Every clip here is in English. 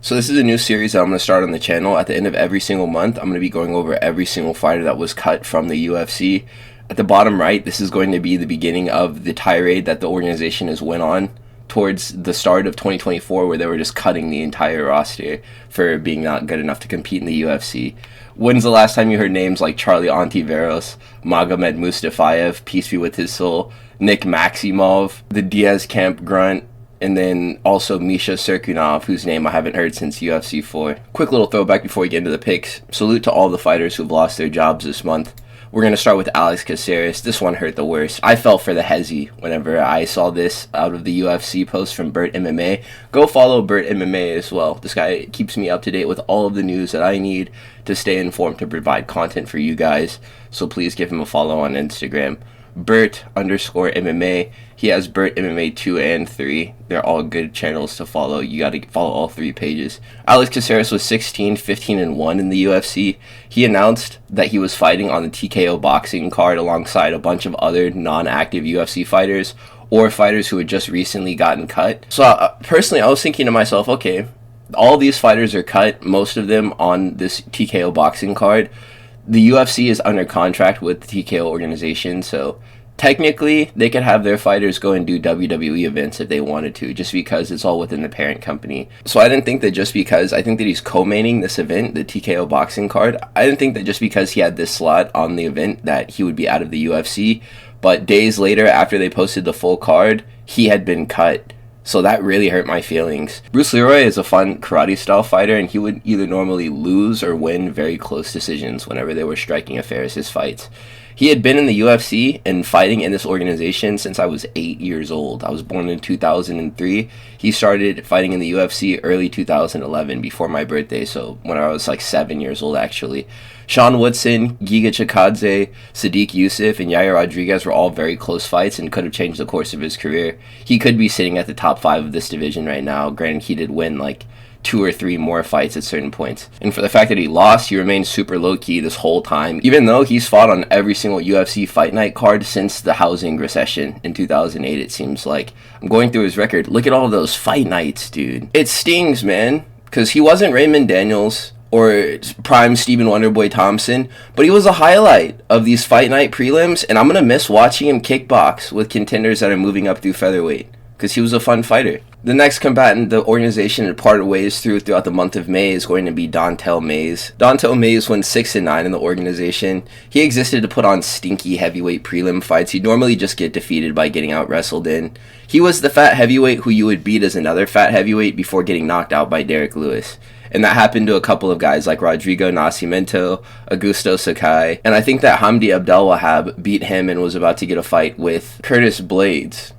So this is a new series that I'm going to start on the channel. At the end of every single month, I'm going to be going over every single fighter that was cut from the UFC. At the bottom right, this is going to be the beginning of the tirade that the organization has went on towards the start of 2024, where they were just cutting the entire roster for being not good enough to compete in the UFC. When's the last time you heard names like Charlie Ontiveros, Magomed Mustafayev, peace be with his soul, Nick Maximov, the Diaz Camp Grunt, and then also Misha Serkunov, whose name I haven't heard since UFC 4. Quick little throwback before we get into the picks. Salute to all the fighters who've lost their jobs this month. We're going to start with Alex Caceres. This one hurt the worst. I fell for the hezzy whenever I saw this out of the UFC post from Burt MMA. Go follow Burt MMA as well. This guy keeps me up to date with all of the news that I need to stay informed to provide content for you guys. So please give him a follow on Instagram. Burt_MMA. He has Burt MMA 2 and 3. They're all good channels to follow. You got to follow all three pages. Alex Caceres was 16, 15, and 1 in the UFC. He announced that he was fighting on the TKO boxing card alongside a bunch of other non-active UFC fighters or fighters who had just recently gotten cut. So personally, I was thinking to myself, okay, all these fighters are cut, most of them on this TKO boxing card. The UFC is under contract with the TKO organization, so technically they could have their fighters go and do WWE events if they wanted to, just because it's all within the parent company. So I didn't think that just because, I think that he's co-maining this event, the TKO boxing card, I didn't think that just because he had this slot on the event that he would be out of the UFC, but days later after they posted the full card, he had been cut. So that really hurt my feelings. Bruce Leroy is a fun karate style fighter, and he would either normally lose or win very close decisions whenever they were striking affair as his fights. He had been in the UFC and fighting in this organization since I was 8 years old. I was born in 2003. He started fighting in the UFC early 2011, before my birthday, so when I was like 7 years old actually. Sean Woodson, Giga Chikadze, Sadiq Yusuff, and Yair Rodriguez were all very close fights and could have changed the course of his career. He could be sitting at the top 5 of this division right now. Granted, he did win like 2 or 3 more fights at certain points. And for the fact that he lost, he remained super low-key this whole time, even though he's fought on every single UFC Fight Night card since the housing recession in 2008, it seems like. I'm going through his record. Look at all those fight nights, dude. It stings, man, because he wasn't Raymond Daniels or prime Stephen Wonderboy Thompson, but he was a highlight of these Fight Night prelims, and I'm going to miss watching him kickbox with contenders that are moving up through featherweight, because he was a fun fighter. The next combatant the organization had parted ways throughout the month of May is going to be Dontel Mays. Dontel Mays went 6-9 in the organization. He existed to put on stinky heavyweight prelim fights. He'd normally just get defeated by getting out wrestled in. He was the fat heavyweight who you would beat as another fat heavyweight before getting knocked out by Derek Lewis. And that happened to a couple of guys like Rodrigo Nascimento, Augusto Sakai, and I think that Hamdi Abdelwahab beat him and was about to get a fight with Curtis Blades.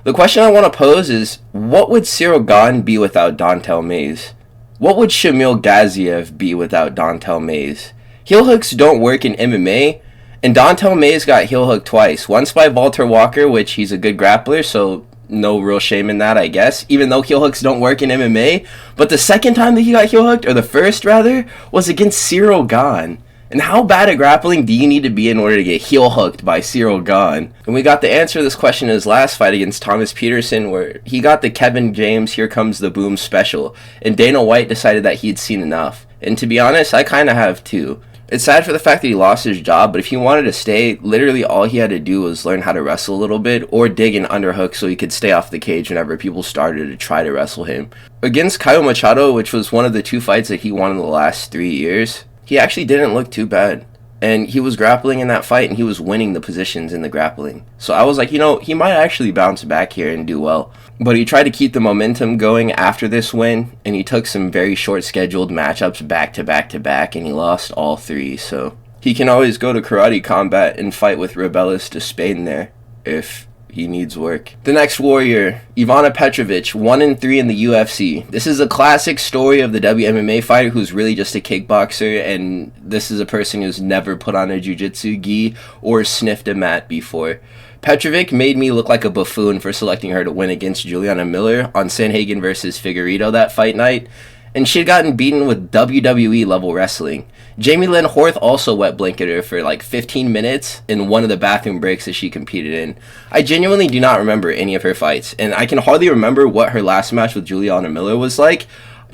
The question I want to pose is, what would Cyril Gane be without Dontel Mays? What would Shamil Gaziev be without Dontel Mays? Heel hooks don't work in MMA, and Dontel Mays got heel hooked twice. Once by Walter Walker, which he's a good grappler, so no real shame in that, I guess, even though heel hooks don't work in MMA. But the second time that he got heel hooked, or the first rather, was against Cyril Gane. And how bad at grappling do you need to be in order to get heel hooked by Cyril Gane? And we got the answer to this question in his last fight against Thomas Peterson, where he got the Kevin James Here Comes the Boom special, and Dana White decided that he had seen enough. And to be honest, I kind of have too. It's sad for the fact that he lost his job, but if he wanted to stay, literally all he had to do was learn how to wrestle a little bit, or dig an underhook so he could stay off the cage whenever people started to try to wrestle him. Against Caio Machado, which was one of the 2 fights that he won in the last 3 years, he actually didn't look too bad. And he was grappling in that fight, and he was winning the positions in the grappling. So I was like, he might actually bounce back here and do well. But he tried to keep the momentum going after this win, and he took some very short-scheduled matchups back to back to back, and he lost all 3. So he can always go to Karate Combat and fight with Rebelis to Spain there, if he needs work. The next warrior, Ivana Petrovic, 1-3 in the UFC. This is a classic story of the WMMA fighter who's really just a kickboxer, and this is a person who's never put on a jiu-jitsu gi or sniffed a mat before. Petrovic made me look like a buffoon for selecting her to win against Juliana Miller on Sanhagen versus Figueiredo that fight night, and she had gotten beaten with WWE level wrestling. Jamie Lynn Horth also wet blanketed her for like 15 minutes in one of the bathroom breaks that she competed in. I genuinely do not remember any of her fights, and I can hardly remember what her last match with Juliana Miller was like.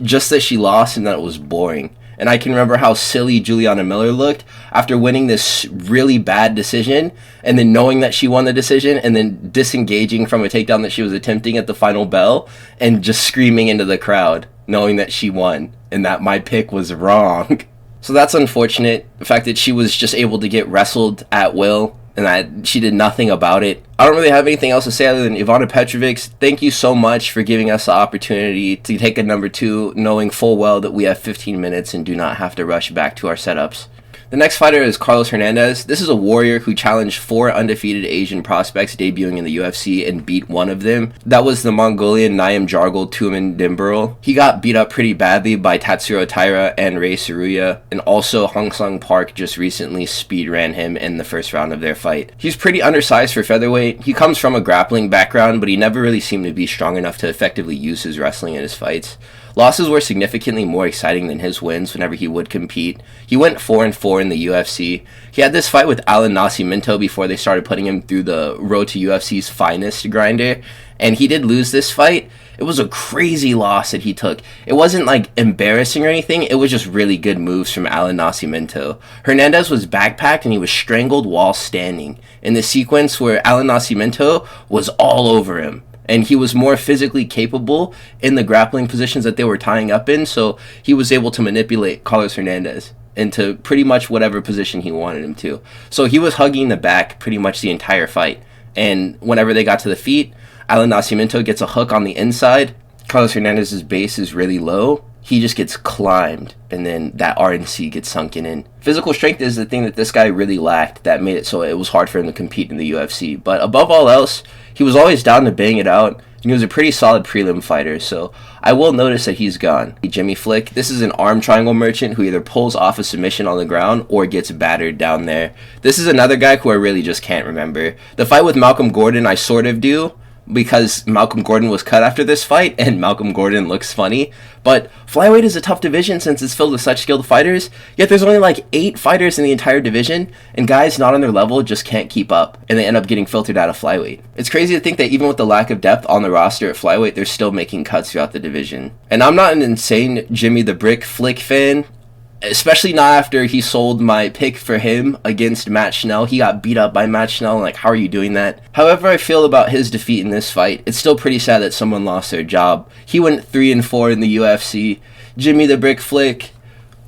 just that she lost and that it was boring. And I can remember how silly Juliana Miller looked after winning this really bad decision and then knowing that she won the decision and then disengaging from a takedown that she was attempting at the final bell and just screaming into the crowd knowing that she won and that my pick was wrong. So that's unfortunate. The fact that she was just able to get wrestled at will and that she did nothing about it. I don't really have anything else to say other than Ivana Petrovic, thank you so much for giving us the opportunity to take a number 2, knowing full well that we have 15 minutes and do not have to rush back to our setups. The next fighter is Carlos Hernandez. This is a warrior who challenged 4 undefeated Asian prospects debuting in the UFC and beat one of them. That was the Mongolian Naim Jargal Tumen Dimburl. He got beat up pretty badly by Tatsuro Taira and Ray Saruya, and also Hong Sung Park just recently speed ran him in the first round of their fight. He's pretty undersized for featherweight. He comes from a grappling background, but he never really seemed to be strong enough to effectively use his wrestling in his fights. Losses were significantly more exciting than his wins whenever he would compete. He went 4-4 in the UFC. He had this fight with Alan Nascimento before they started putting him through the Road to UFC's finest grinder, and he did lose this fight. It was a crazy loss that he took. It wasn't like embarrassing or anything, it was just really good moves from Alan Nascimento. Hernandez was backpacked and he was strangled while standing in the sequence where Alan Nascimento was all over him. And he was more physically capable in the grappling positions that they were tying up in, so he was able to manipulate Carlos Hernandez into pretty much whatever position he wanted him to. So he was hugging the back pretty much the entire fight. And whenever they got to the feet, Alan Nascimento gets a hook on the inside. Carlos Hernandez's base is really low. He just gets climbed, and then that RNC gets sunken in. Physical strength is the thing that this guy really lacked that made it so it was hard for him to compete in the UFC. But above all else, he was always down to bang it out, and he was a pretty solid prelim fighter, so I will notice that he's gone. Jimmy Flick, this is an arm triangle merchant who either pulls off a submission on the ground or gets battered down there. This is another guy who I really just can't remember. The fight with Malcolm Gordon I sort of do, because Malcolm Gordon was cut after this fight, and Malcolm Gordon looks funny. But flyweight is a tough division since it's filled with such skilled fighters, yet there's only like 8 fighters in the entire division, and guys not on their level just can't keep up, and they end up getting filtered out of flyweight. It's crazy to think that even with the lack of depth on the roster at flyweight, they're still making cuts throughout the division. And I'm not an insane Jimmy the Brick Flick fan, especially not after he sold my pick for him against Matt Schnell. He got beat up by Matt Schnell. Like, how are you doing that? However I feel about his defeat in this fight, it's still pretty sad that someone lost their job. He went 3-4 in the UFC. Jimmy the Brick Flick,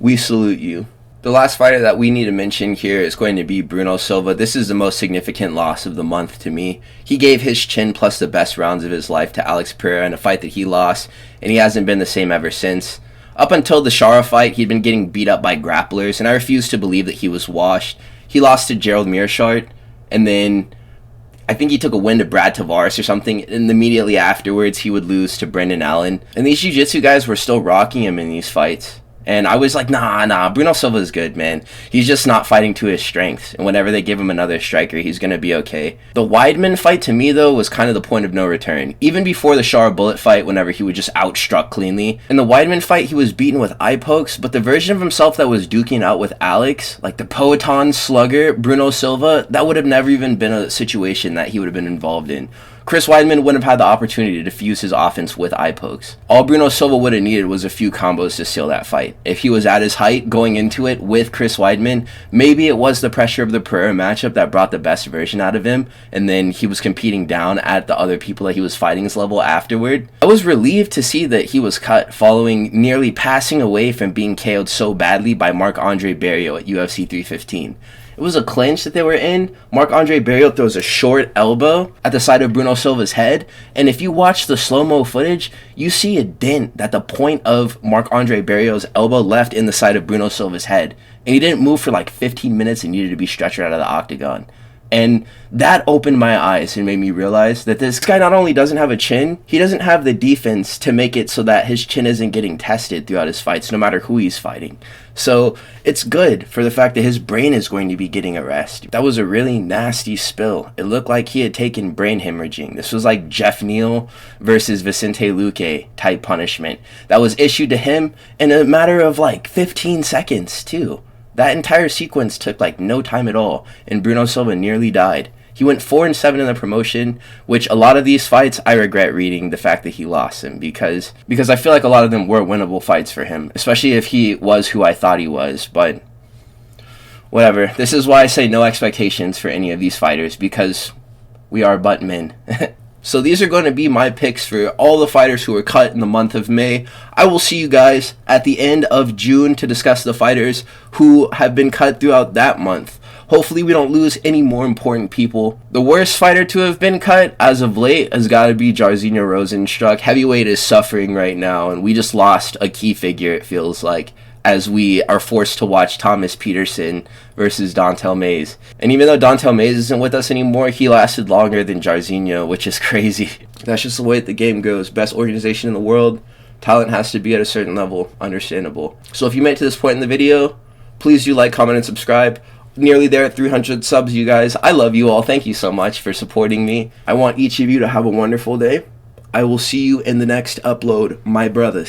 we salute you. The last fighter that we need to mention here is going to be Bruno Silva. This is the most significant loss of the month to me. He gave his chin plus the best rounds of his life to Alex Pereira in a fight that he lost, and he hasn't been the same ever since. Up until the Shara fight, he'd been getting beat up by grapplers, and I refuse to believe that he was washed. He lost to Gerald Mearshart, and then I think he took a win to Brad Tavares or something, and immediately afterwards he would lose to Brendan Allen. And these jiu-jitsu guys were still rocking him in these fights. And I was like, nah, Bruno Silva is good, man. He's just not fighting to his strengths. And whenever they give him another striker, he's going to be okay. The Weidman fight, to me, though, was kind of the point of no return. Even before the Shara Bullet fight, whenever he would just outstruck cleanly. In the Weidman fight, he was beaten with eye pokes, but the version of himself that was duking out with Alex, like the Poetan slugger, Bruno Silva, that would have never even been a situation that he would have been involved in. Chris Weidman wouldn't have had the opportunity to defuse his offense with eye pokes. All Bruno Silva would have needed was a few combos to seal that fight. If he was at his height going into it with Chris Weidman, maybe it was the pressure of the Pereira matchup that brought the best version out of him, and then he was competing down at the other people that he was fighting's level afterward. I was relieved to see that he was cut following nearly passing away from being KO'd so badly by Marc-Andre Barriault at UFC 315. It was a clinch that they were in. Marc-Andre Barriault throws a short elbow at the side of Bruno Silva's head, and if you watch the slow-mo footage, you see a dent that the point of Marc-Andre Barriault's elbow left in the side of Bruno Silva's head, and he didn't move for like 15 minutes and needed to be stretched out of the octagon. And that opened my eyes and made me realize that this guy not only doesn't have a chin, he doesn't have the defense to make it so that his chin isn't getting tested throughout his fights, no matter who he's fighting. So it's good for the fact that his brain is going to be getting a rest. That was a really nasty spill. It looked like he had taken brain hemorrhaging. This was like Jeff Neal versus Vicente Luque type punishment that was issued to him in a matter of like 15 seconds too. That entire sequence took like no time at all, and Bruno Silva nearly died. He went 4-7 in the promotion, which a lot of these fights I regret reading the fact that he lost them, because I feel like a lot of them were winnable fights for him, especially if he was who I thought he was. But whatever. This is why I say no expectations for any of these fighters, because we are but men. So these are going to be my picks for all the fighters who were cut in the month of May. I will see you guys at the end of June to discuss the fighters who have been cut throughout that month. Hopefully we don't lose any more important people. The worst fighter to have been cut as of late has got to be Jairzinho Rozenstruik. Heavyweight is suffering right now, and we just lost a key figure, it feels like, as we are forced to watch Thomas Peterson versus Dontel Mays. And even though Dontel Mays isn't with us anymore, he lasted longer than Jairzinho, which is crazy. That's just the way the game goes. Best organization in the world, talent has to be at a certain level, understandable. So if you made it to this point in the video, please do like, comment, and subscribe. Nearly there at 300 subs, you guys. I love you all. Thank you so much for supporting me. I want each of you to have a wonderful day. I will see you in the next upload, my brothers.